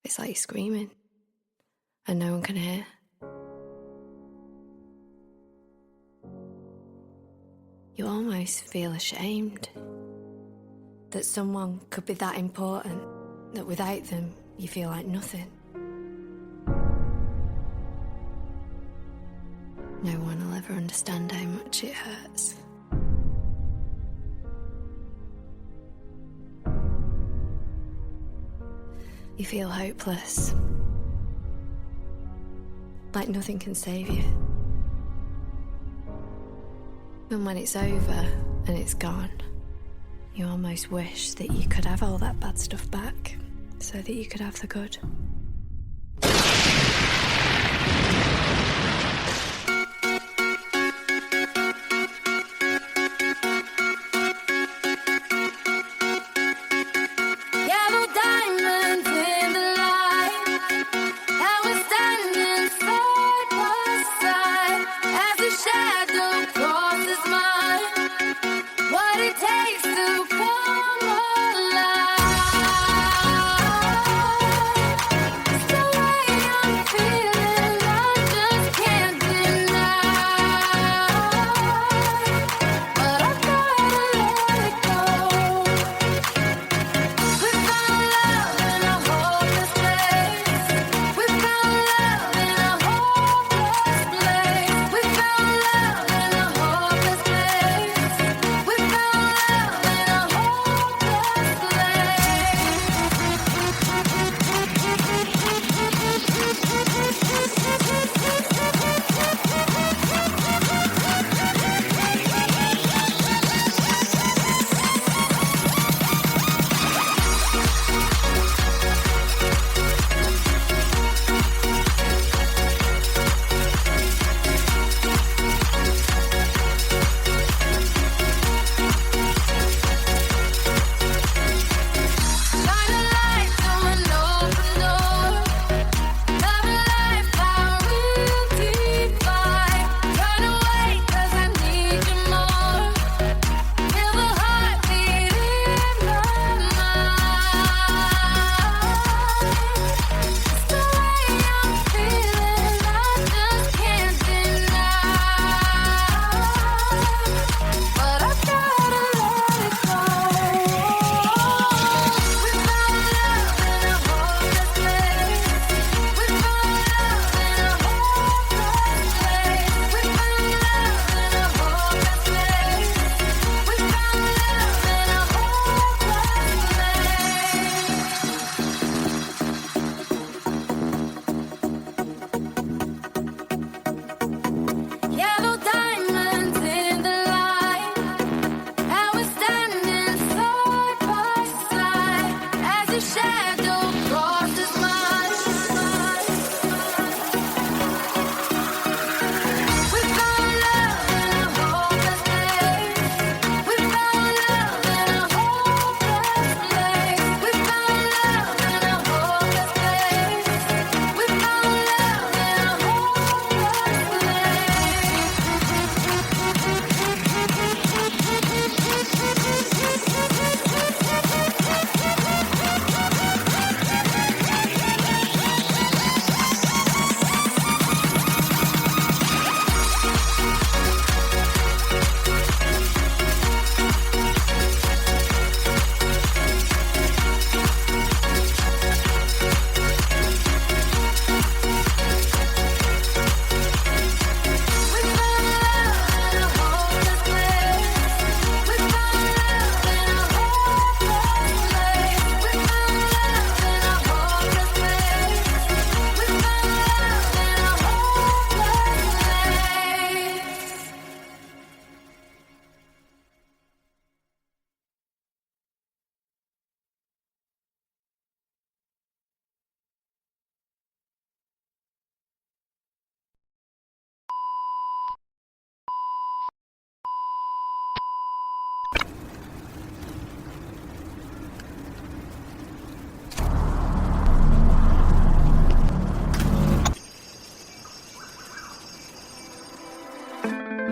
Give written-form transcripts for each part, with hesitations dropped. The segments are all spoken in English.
It's like you're screaming and no one can hear. You almost feel ashamed that someone could be that important, that without them you feel like nothing. No one will ever understand how much it hurts. You feel hopeless, like nothing can save you. And when it's over and it's gone, you almost wish that you could have all that bad stuff back so that you could have the good.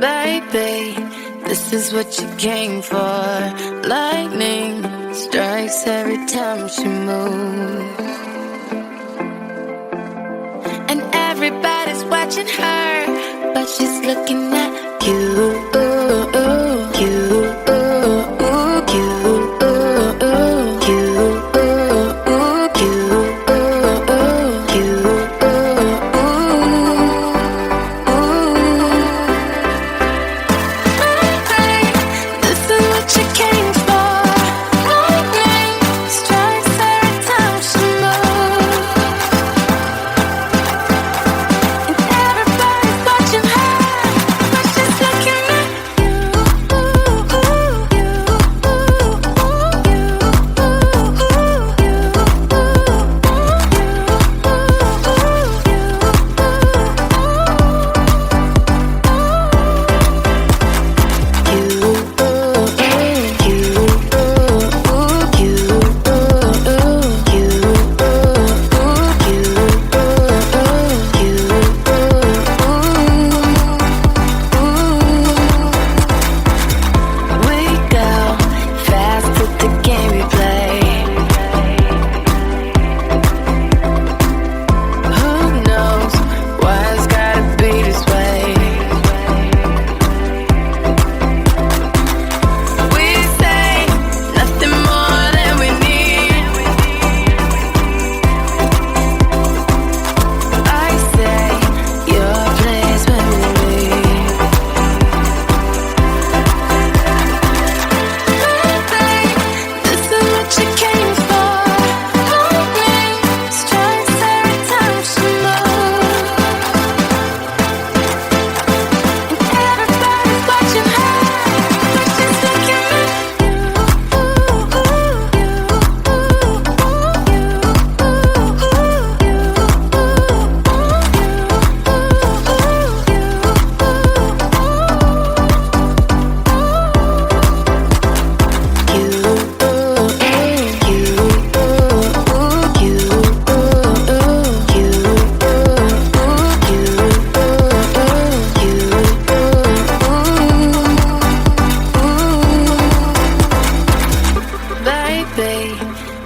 Baby, this is what you came for. Lightning strikes every time she moves. everybody's watching her, but she's looking at you.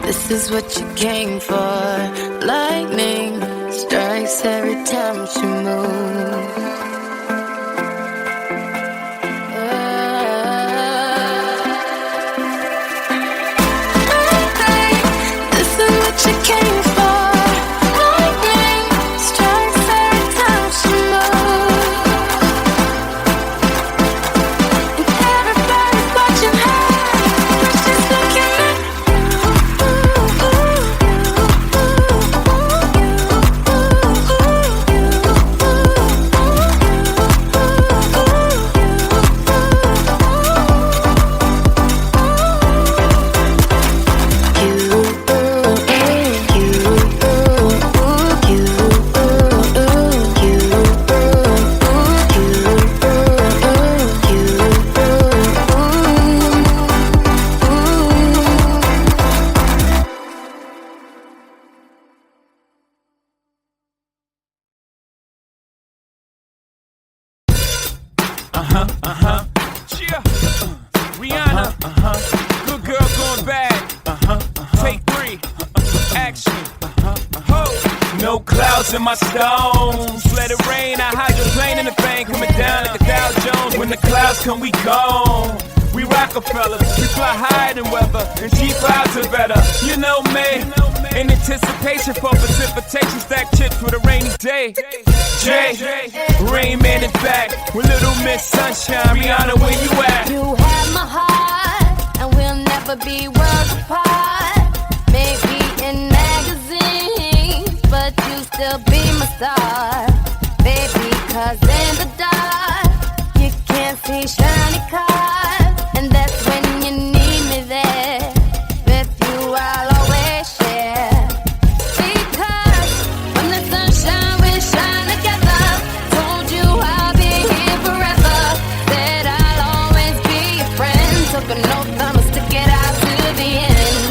This is what you came for. Lightning strikes every time she moves. This is what you came for. Lightning strikes every time she moves. And everybody's watching her, but she's looking at Rihanna, good girl going bad. Take 3, action. Ho, no clouds in my stones. Let it rain, I hydroplane in the bank, coming down like a Dow Jones. When the clouds come, we gone. We Rockefellers, we fly higher than weather, and G5s are better. You know me, in anticipation for precipitation, stack chips with a rainy day. Jay, Rain Man is back with Little Miss Sunshine. Rihanna, where you at? you have my heart, and we'll never be worlds apart. Maybe in magazines, but you still be my star. Baby, 'cause in the dark, you can't see shiny cars. And that's when you need me there. With you I'll always share. Because when the sunshine we shine together. Told you I'll be here forever. Said I'll always be your friend. Took an oath, I'ma stick it out to the end.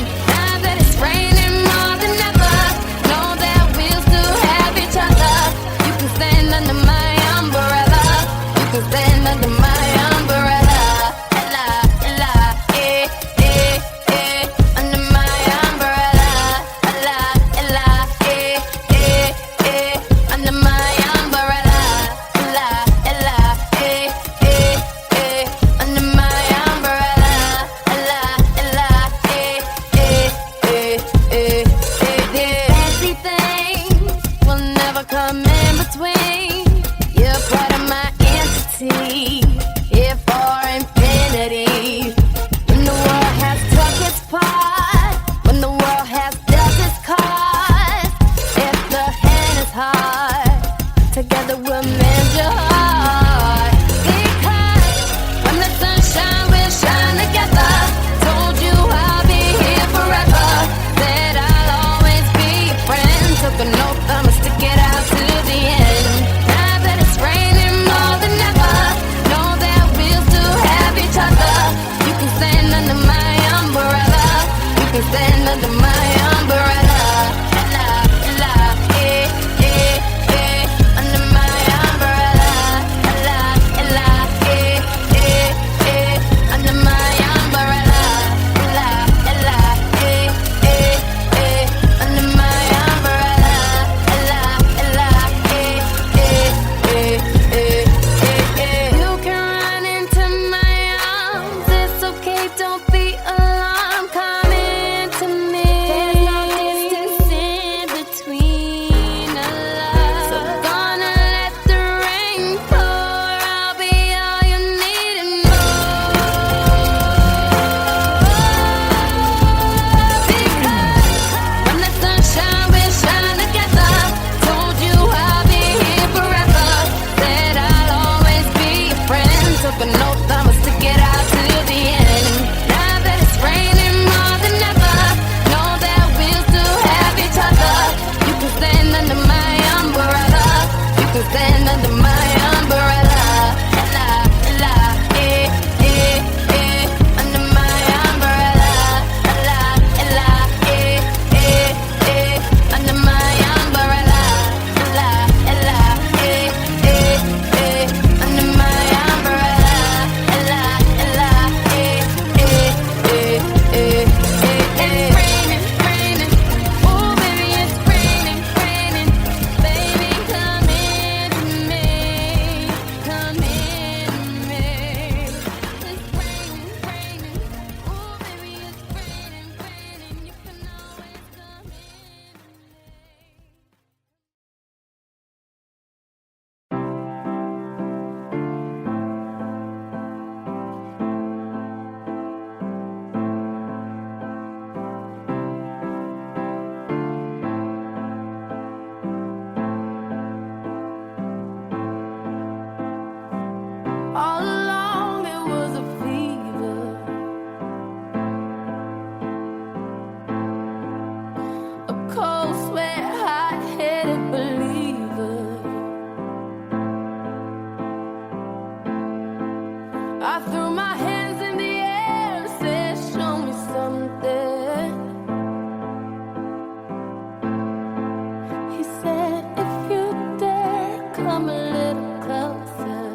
He said, if you dare, come a little closer.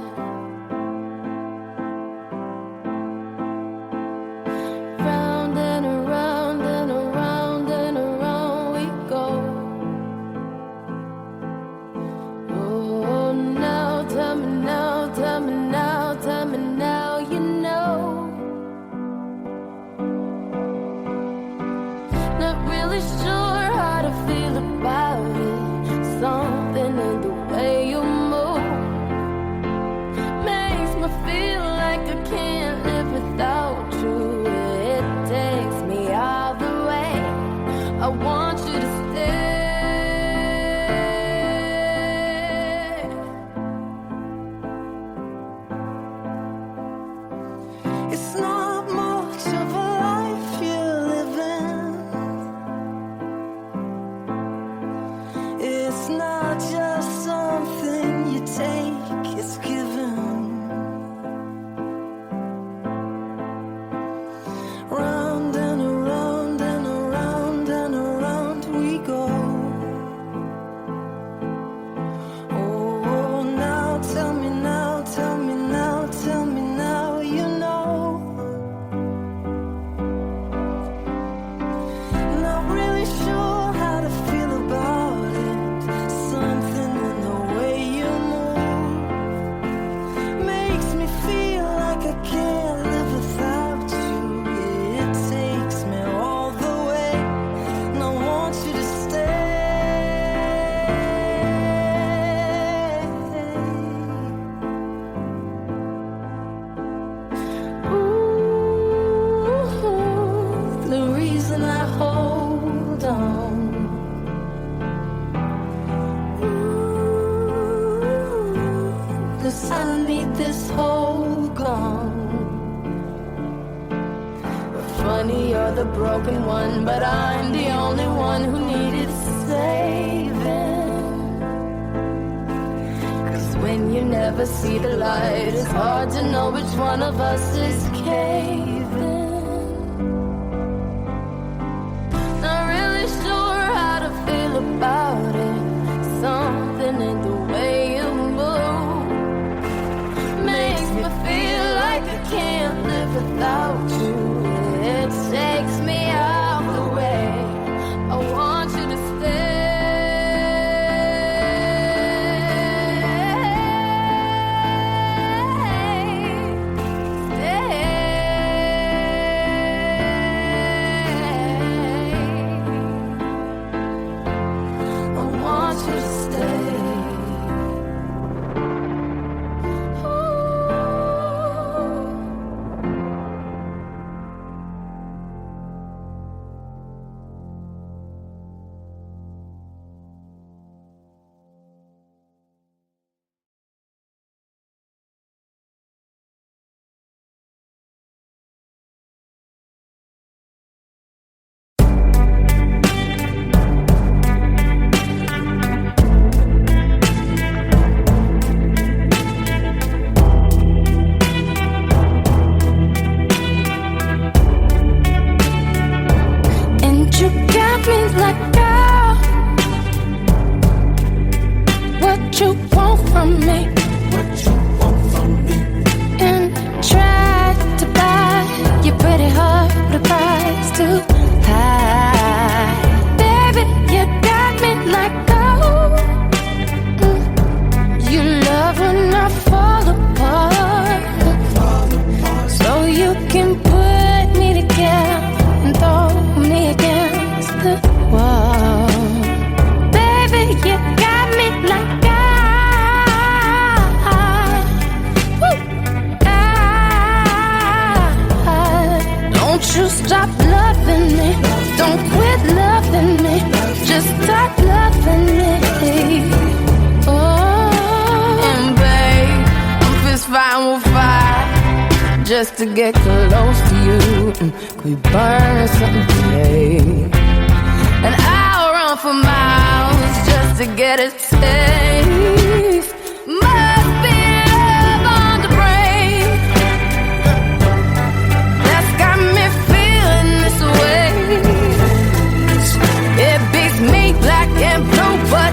Round and around and around and around we go. Oh, now, tell me now, tell me now, tell me now, you know. Not really sure how to feel about it. Something in the way you move makes me feel like I can't live without you. It takes me all the way. I want you to stay. It's not much of a life you're living. It's not just something you take, it's given. Round and around and around and around we go. Oh, now tell me now, tell me now, tell me now, you know. Not really sure how to feel about it. Something in the way you move makes me feel like I can't live without you. It takes me all the way, and I want you to stay. Ooh, the reason I hold on. Ooh, 'cause I need this whole gone. Funny, you're the broken one, but I'm the only one who needed saving. 'Cause when you never see the light, it's hard to know which one of us is caving. Not really sure how to feel about it. Something in the way you move makes me feel like I can't live without you. It takes me all the way. I want you to stay. I want you to stay. Ooh. And you got me like, girl, what you want from me? What you want from me? And try to buy your pretty heart, but the price too high. Baby, you got me like, oh, you love when I fall apart, so you can put me together and throw me against the wall. Baby, you got me like don't you stop loving me. Don't quit loving me. Just stop loving me. Oh, and babe, I'm fist fighting with fire just to get close to you. We burn something today, and I'll run for miles just to get a taste. Must be love on the brain that's got me feeling this way. It beats me black and blue, but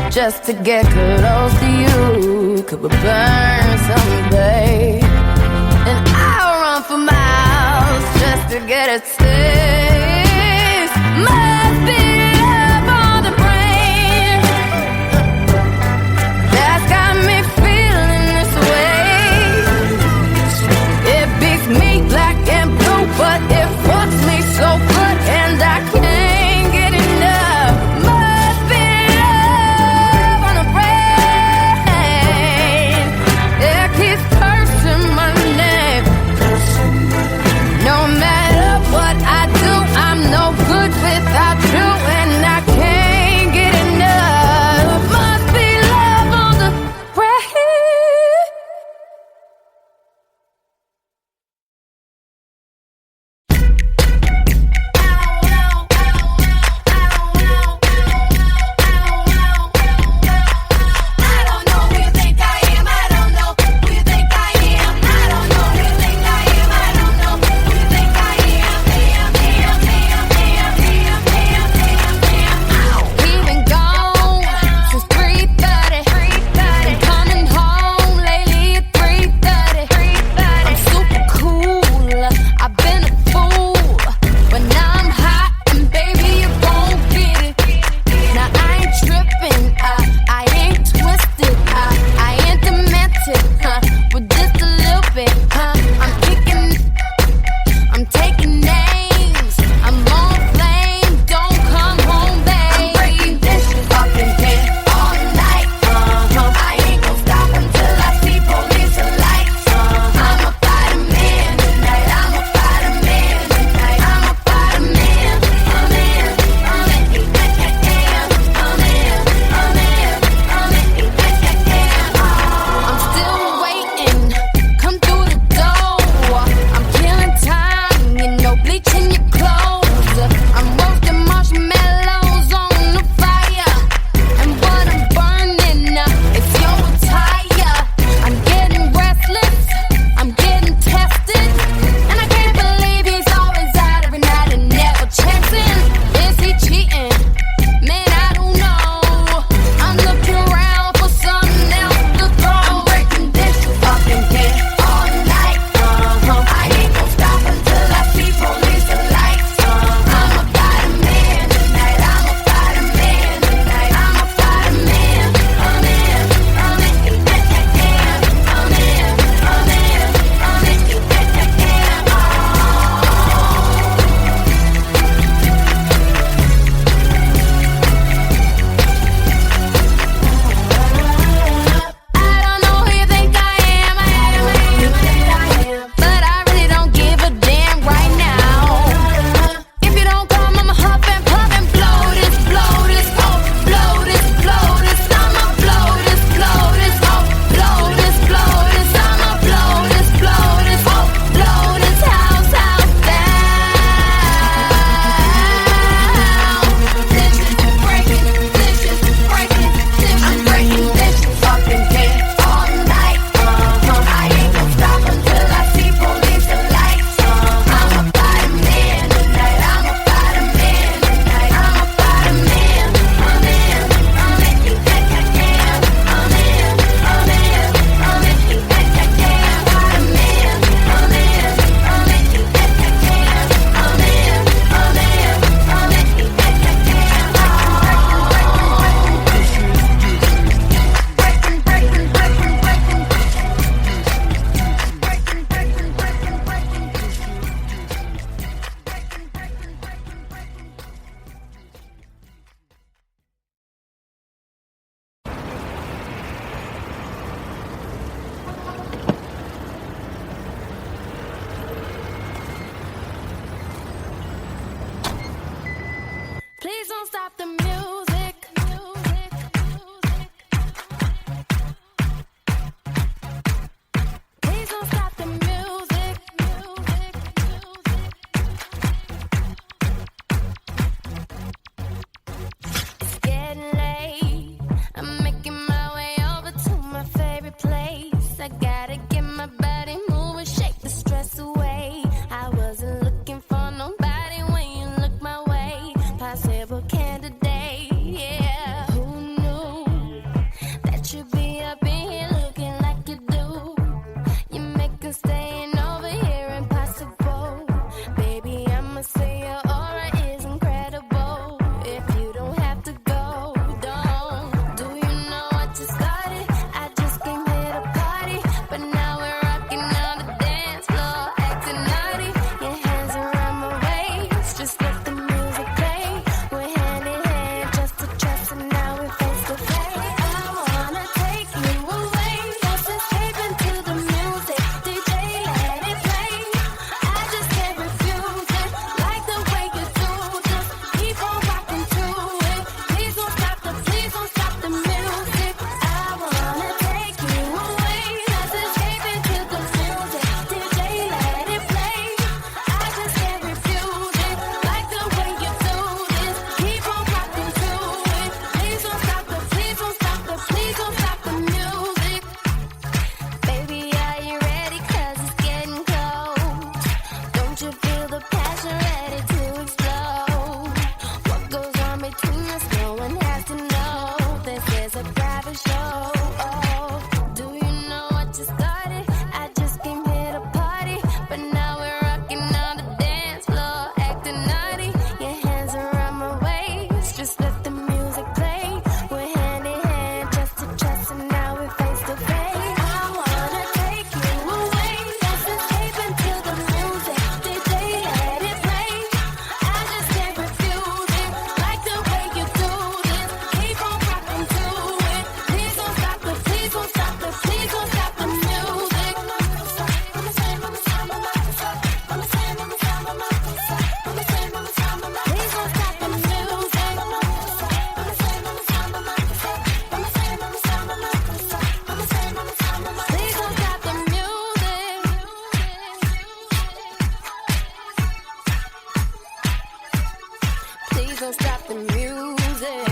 just to get close to you. Could we burn someday? And I'll run for miles just to get a taste. Must be love on the brain that's got me feeling this way. It beats me black and blue, but it fucks me so good, and I can't get enough. Must be love on the brain. It keeps cursing my name. No matter what I do, Please don't stop the music.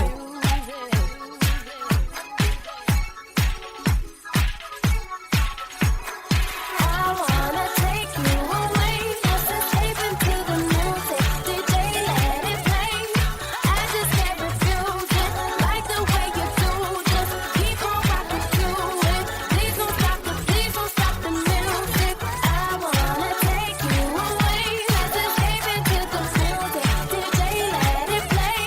I wanna take you away, just escape into the music. DJ, let it play. I just can't refuse it. Like the way you do, just keep on rocking to it. Please don't stop the music. I wanna take you away, just escape into the music. DJ, let it play.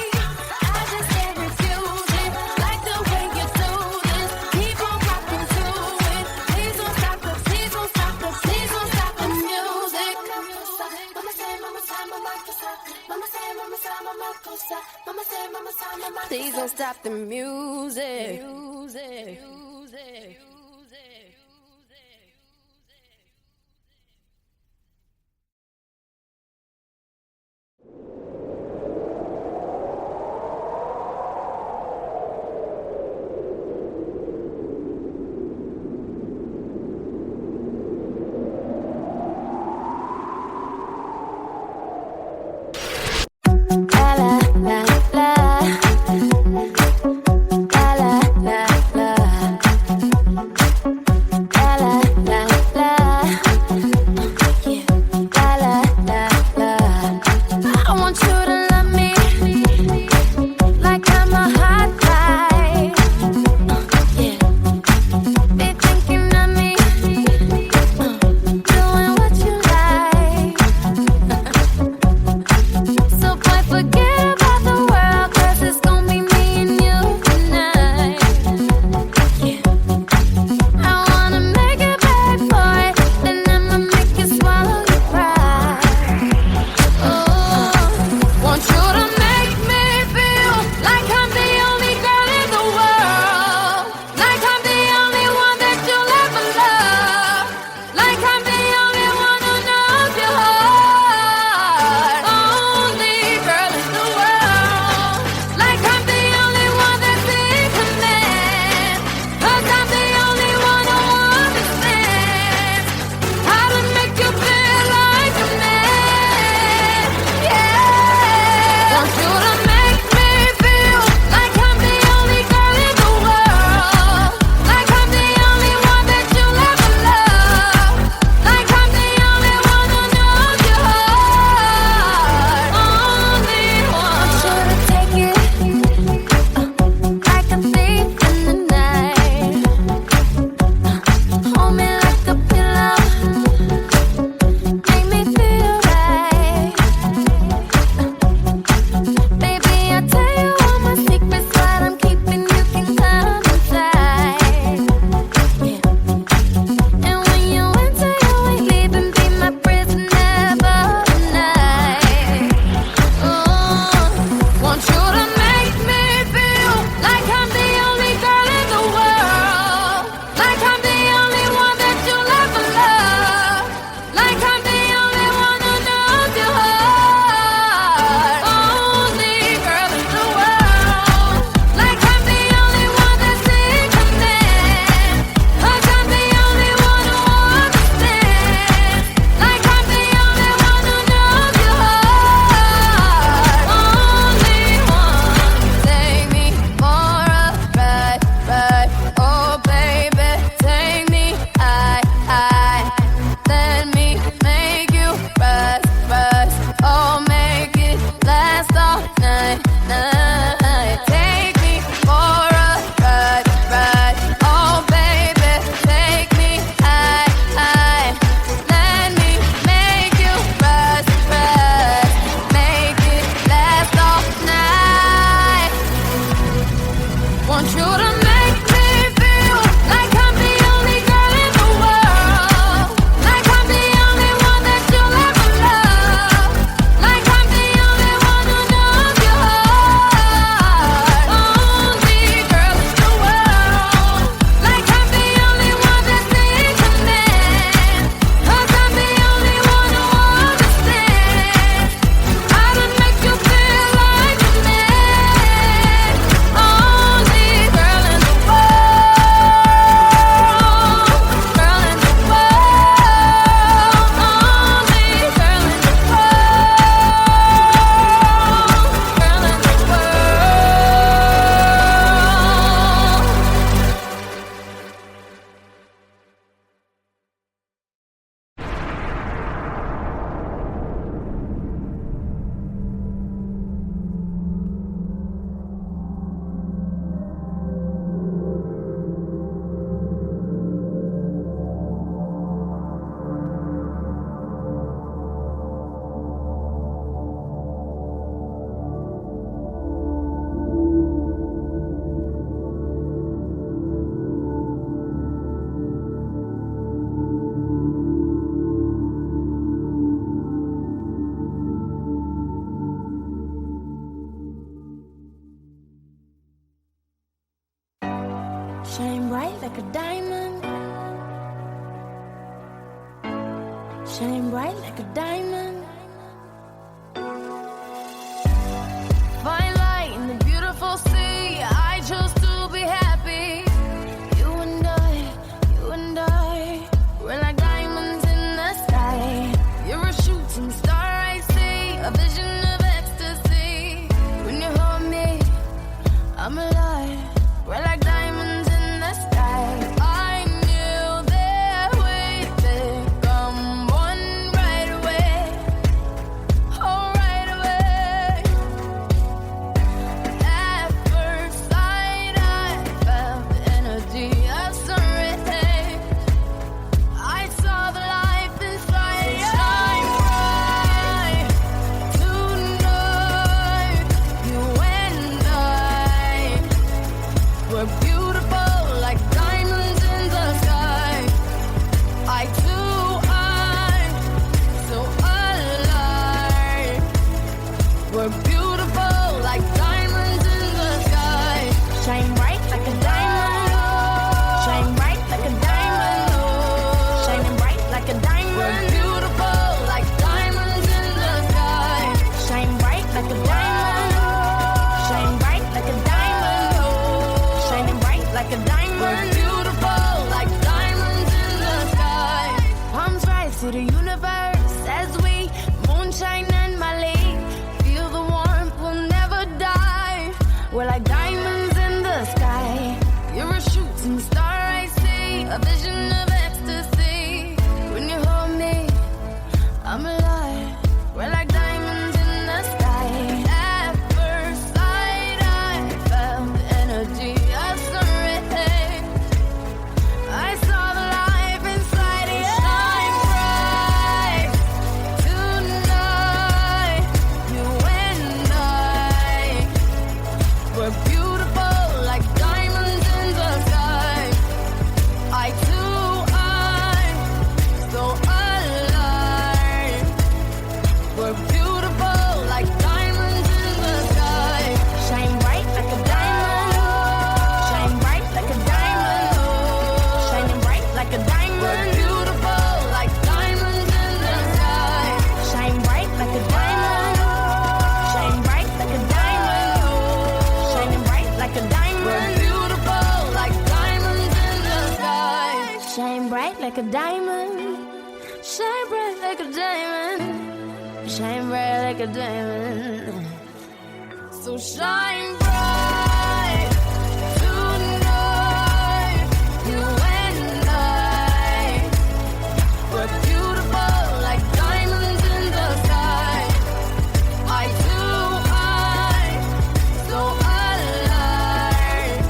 I just can't refuse it. Like the way you do this, keep on rocking to it. Please don't stop the music. Please don't stop the music. La la la la. La la la la. Shine bright like a diamond. Shine bright like a diamond. Fine light in the beautiful sea. I chose to be happy. You and I, we're like diamonds in the sky. You're a shooting star, I see, a vision of ecstasy. When you hold me, I'm alive. We're like diamonds in the sky. I knew that we'd become one right away. Oh, right away. At first sight, I felt the energy of sunrise. I saw the life inside you. Shine bright tonight. You and I were beautiful like diamonds in the sky. I too, I'm so alive. We're beautiful like diamonds in the sky. Shine bright like a diamond. Shine bright like a diamond. Shining bright like a diamond. We're beautiful like diamonds in the sky. Shine bright like a diamond. Shine bright like a diamond. Shining bright like a diamond. We're beautiful like diamonds in the sky. Palms rise to the universe as we moonshine and Mali. Feel the warmth, we'll never die. We're like diamonds in the sky. You're a shooting star, I see, a vision of ecstasy. When you hold me, I'm alive. We're like diamonds in the sky. At first sight, I felt the energy of sunrise. I saw the life inside you. Shine bright tonight. You and I were beautiful like diamonds in the sky. I too, I'm so alive. We're beautiful like diamonds in the sky. Shine bright like a diamond. Shine bright like a diamond. Shining bright like a diamond. We're beautiful like diamonds in the sky. Shine bright like a diamond. Shine bright like a diamond. Shining bright like a diamond. We're beautiful like diamonds in the sky. Shine bright like a diamond. Shine bright like a diamond. Shine bright like a diamond. So shine bright tonight. You and I were beautiful like diamonds in the sky. I too, I'm so alive.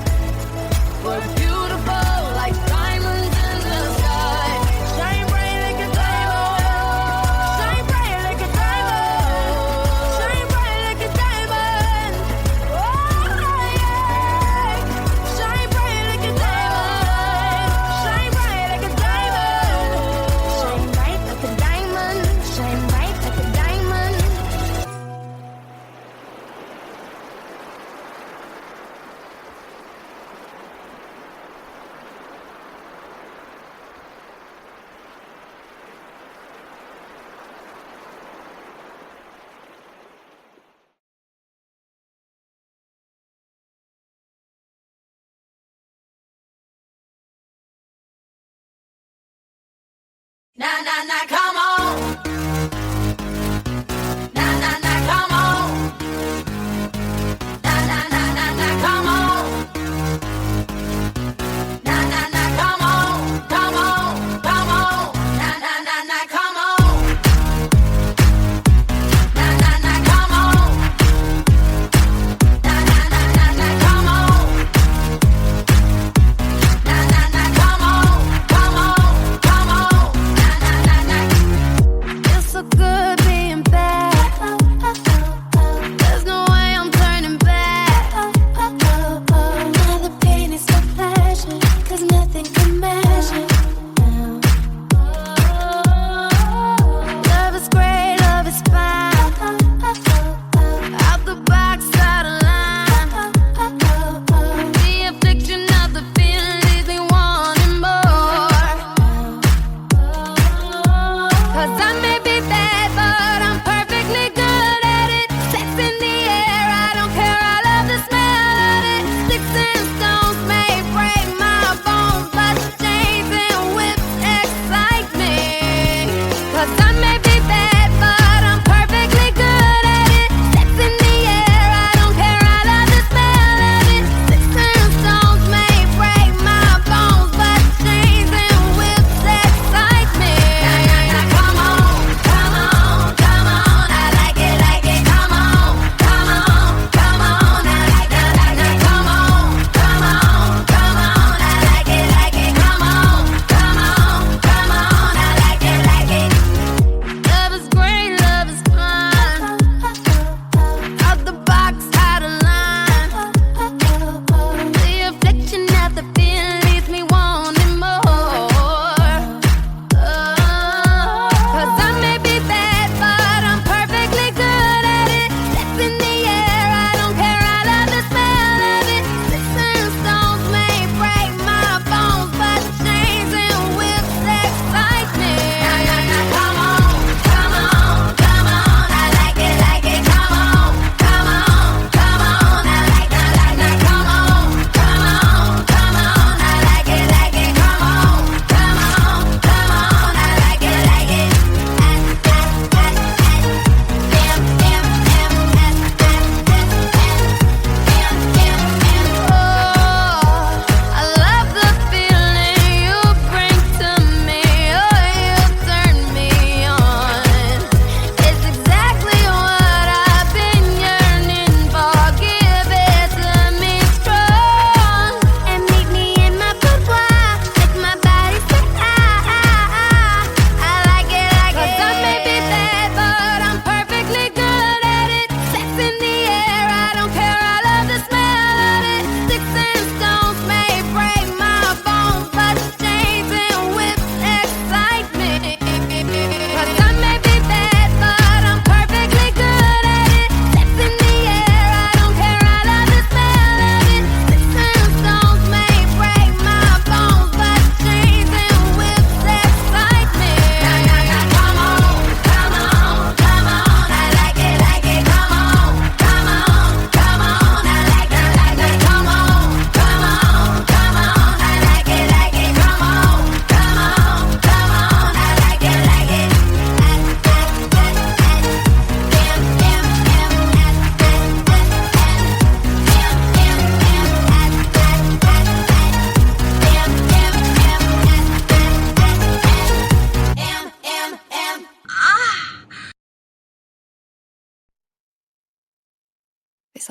We're beautiful like diamonds in the sky. Shine bright like a diamond. Shine bright like a diamond. Shine bright like a diamond. Oh yeah. Shine bright like a diamond. Shine bright like a diamond. Shine bright like a diamond. Shine bright like a diamond. Na na na, come on. Na na na, come on. Na na na na na, come on. Na na na, come on, come on, come on. Na na na na, come on. Na na na, come on. Na na na na na, come on. Na na na, come on, come on, come on. Na na na na.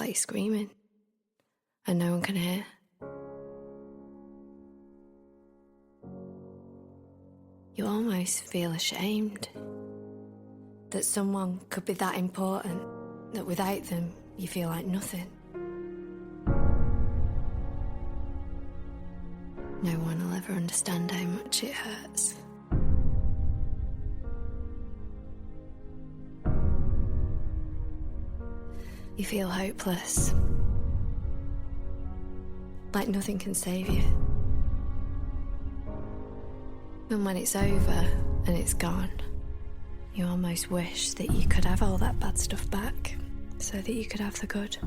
like you're screaming and no one can hear. You almost feel ashamed that someone could be that important, that without them you feel like nothing. No one will ever understand how much it hurts. You feel hopeless, like nothing can save you. And when it's over and it's gone, you almost wish that you could have all that bad stuff back so that you could have the good.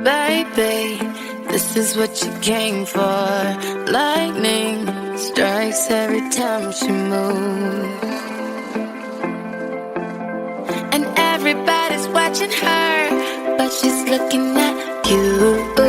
Baby, this is what you came for. Lightning strikes every time she moves. everybody's watching her, but she's looking at you.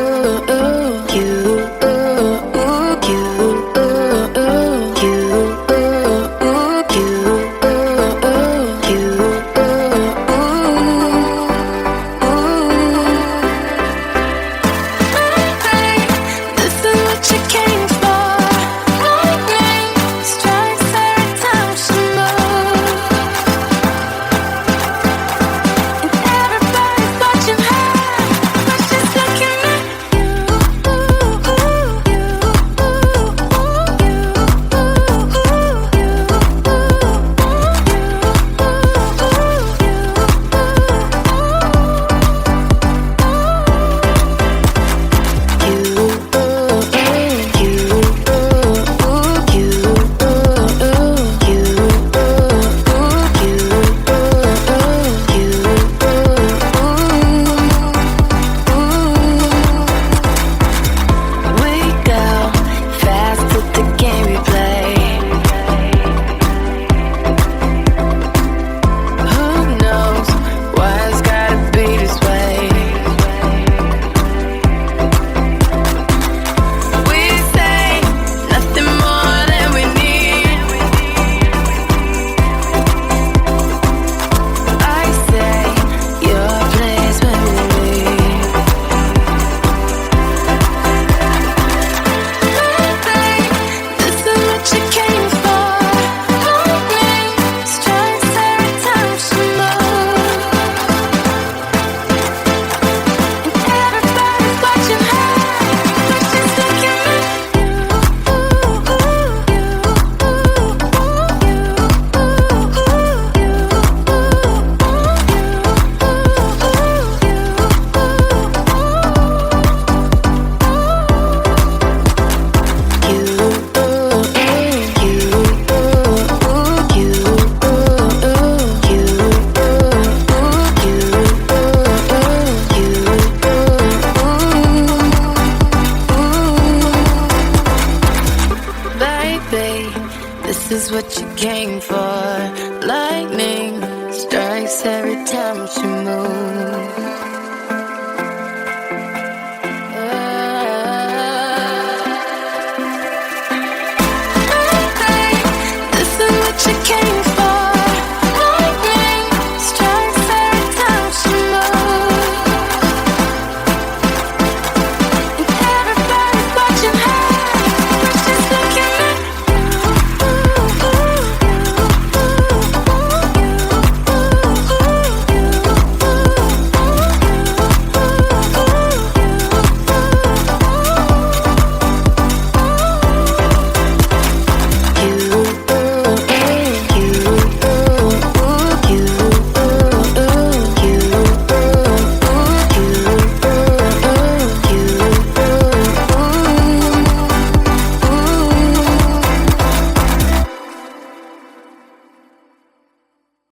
This is what you came for. Lightning strikes every time she moves.